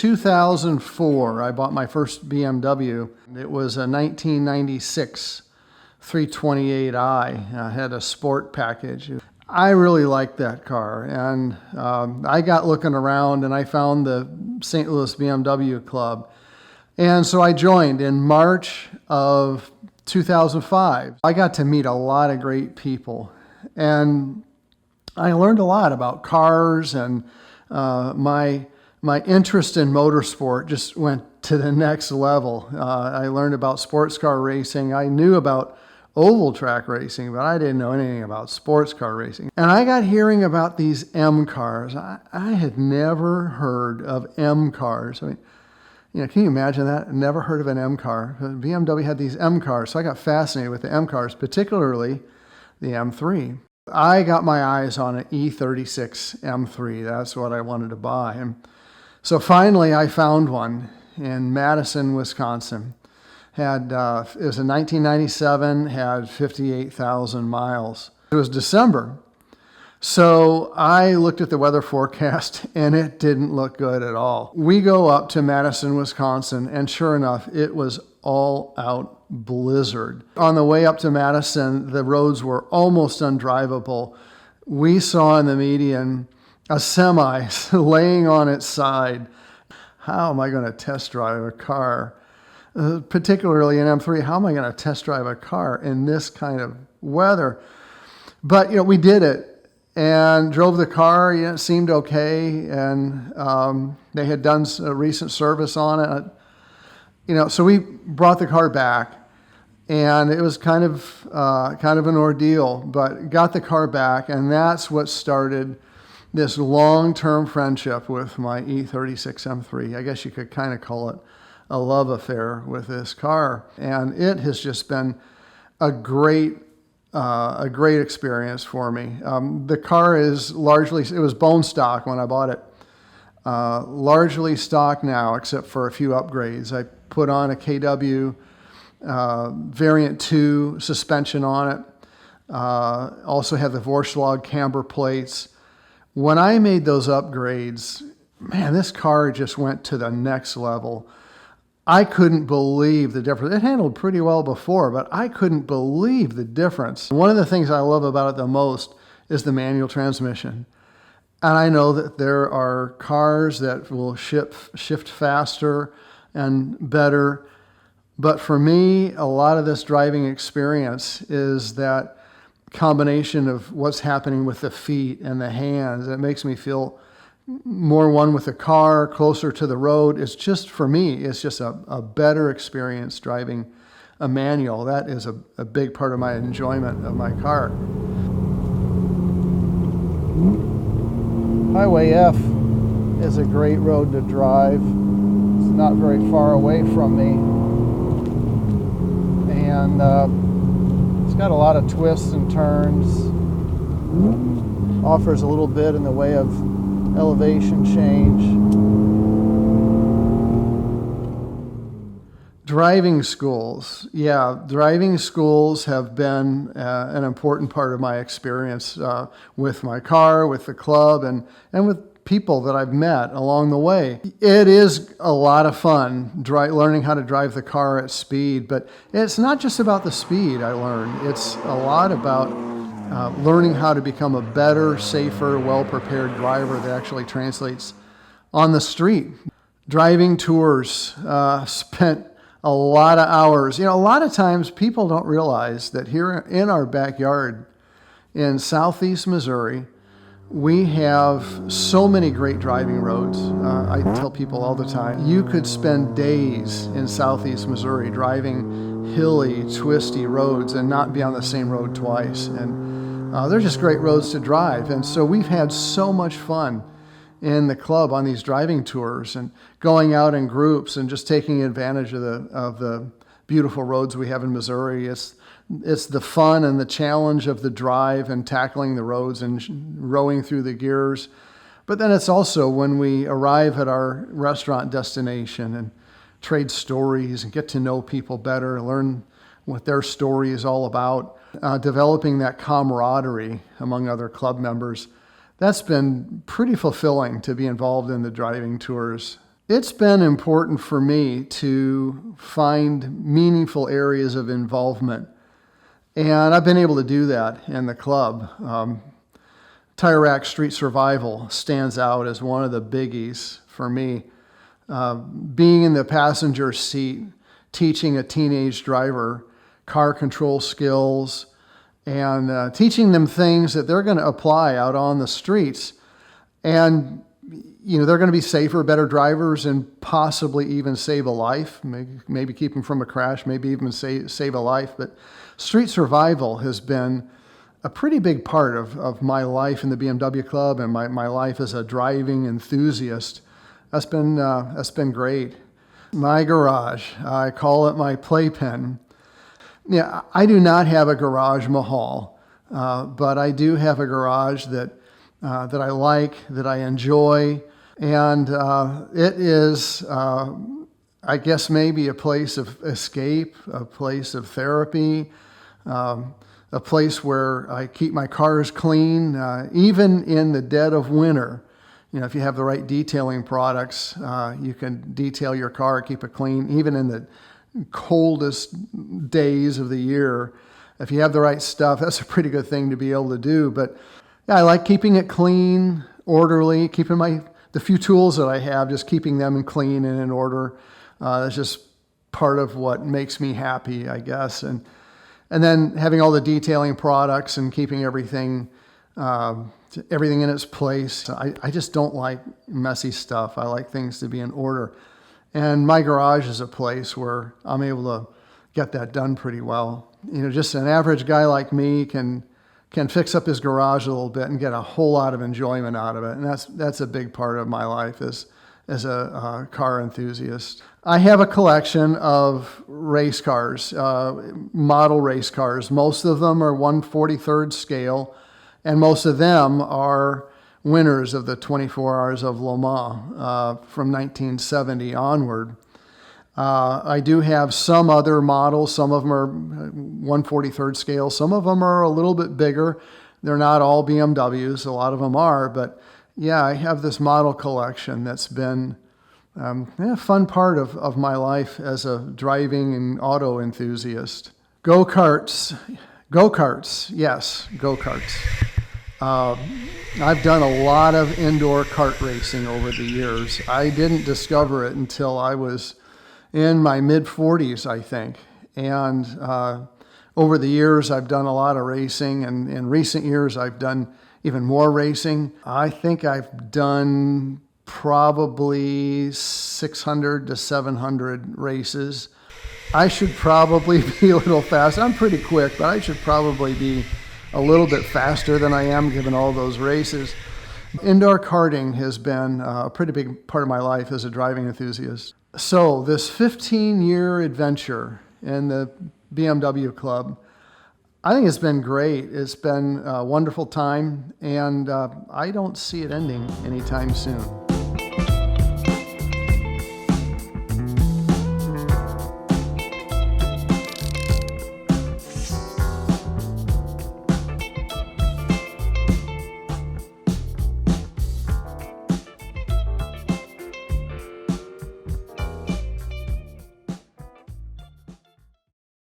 2004, I bought my first BMW. It was a 1996 328i. I had a sport package. I really liked that car, and I got looking around and I found the St. Louis BMW Club. And so I joined in March of 2005. I got to meet a lot of great people, and I learned a lot about cars, and my interest in motorsport just went to the next level. I learned about sports car racing. I knew about oval track racing, but I didn't know anything about sports car racing. And I got hearing about these M cars. I had never heard of M cars. I mean, can you imagine that? Never heard of an M car. BMW had these M cars, so I got fascinated with the M cars, particularly the M3. I got my eyes on an E36 M3. That's what I wanted to buy. And so finally I found one in Madison, Wisconsin. It was a 1997, had 58,000 miles. It was December. So I looked at the weather forecast and it didn't look good at all. We go up to Madison, Wisconsin, and sure enough, it was all out blizzard. On the way up to Madison, the roads were almost undrivable. We saw in the median a semi laying on its side. How am I going to test drive a car? Particularly an M3, how am I going to test drive a car in this kind of weather? But, we did it and drove the car. It seemed okay, and they had done a recent service on it. So we brought the car back, and it was kind of an ordeal, but got the car back, and that's what started this long-term friendship with my E36 M3. I guess you could kind of call it a love affair with this car, and it has just been a great experience for me. The car is it was bone stock when I bought it, largely stock now, except for a few upgrades. I put on a KW Variant 2 suspension on it. Also have the Vorschlag camber plates. When I made those upgrades, man, this car just went to the next level. I couldn't believe the difference. It handled pretty well before, but I couldn't believe the difference. One of the things I love about it the most is the manual transmission. And I know that there are cars that will shift faster and better. But for me, a lot of this driving experience is that combination of what's happening with the feet and the hands. It makes me feel more one with the car, closer to the road. It's just, for me, it's just a better experience driving a manual. That is a big part of my enjoyment of my car. Highway F is a great road to drive. It's not very far away from me. And it's got a lot of twists and turns. Offers a little bit in the way of elevation change. Driving schools. Yeah, driving schools have been an important part of my experience with my car, with the club, and with people that I've met along the way. It is a lot of fun learning how to drive the car at speed, but it's not just about the speed I learned. It's a lot about learning how to become a better, safer, well-prepared driver that actually translates on the street. Driving tours, spent a lot of hours. A lot of times people don't realize that here in our backyard in southeast Missouri, we have so many great driving roads. I tell people all the time, you could spend days in southeast Missouri driving hilly, twisty roads and not be on the same road twice. And they're just great roads to drive. And so we've had so much fun in the club on these driving tours and going out in groups and just taking advantage of the beautiful roads we have in Missouri. It's the fun and the challenge of the drive and tackling the roads and rowing through the gears. But then it's also when we arrive at our restaurant destination and trade stories and get to know people better, learn what their story is all about, developing that camaraderie among other club members. That's been pretty fulfilling to be involved in the driving tours. It's been important for me to find meaningful areas of involvement, and I've been able to do that in the club. Tire Rack Street Survival stands out as one of the biggies for me. Being in the passenger seat, teaching a teenage driver car control skills, and teaching them things that they're going to apply out on the streets. And they're going to be safer, better drivers, and possibly even save a life, maybe keep them from a crash, maybe even save a life. But street survival has been a pretty big part of my life in the BMW Club and my life as a driving enthusiast. That's been great. My garage, I call it my playpen. Yeah, I do not have a garage mahal, but I do have a garage that I like, that I enjoy, and it is, I guess, maybe a place of escape, a place of therapy, a place where I keep my cars clean, even in the dead of winter. If you have the right detailing products, you can detail your car, keep it clean, even in the coldest days of the year. If you have the right stuff, that's a pretty good thing to be able to do. But yeah, I like keeping it clean, orderly, keeping the few tools that I have, just keeping them clean and in order. That's just part of what makes me happy, I guess. And then having all the detailing products and keeping everything in its place. I just don't like messy stuff. I like things to be in order. And my garage is a place where I'm able to get that done pretty well. Just an average guy like me can fix up his garage a little bit and get a whole lot of enjoyment out of it. And that's a big part of my life as a car enthusiast. I have a collection of race cars, model race cars. Most of them are 1/43rd scale, and most of them are winners of the 24 Hours of Le Mans from 1970 onward. I do have some other models. Some of them are 1/43rd scale. Some of them are a little bit bigger. They're not all BMWs. A lot of them are. But yeah, I have this model collection that's been a fun part of my life as a driving and auto enthusiast. Go-karts. Yes, go-karts. I've done a lot of indoor kart racing over the years. I didn't discover it until I was in my mid-40s, I think. And over the years, I've done a lot of racing. And in recent years, I've done even more racing. I think I've done probably 600 to 700 races. I should probably be a little fast. I'm pretty quick, but I should probably be a little bit faster than I am given all those races. Indoor karting has been a pretty big part of my life as a driving enthusiast. So this 15-year adventure in the BMW Club, I think it's been great. It's been a wonderful time, and I don't see it ending anytime soon.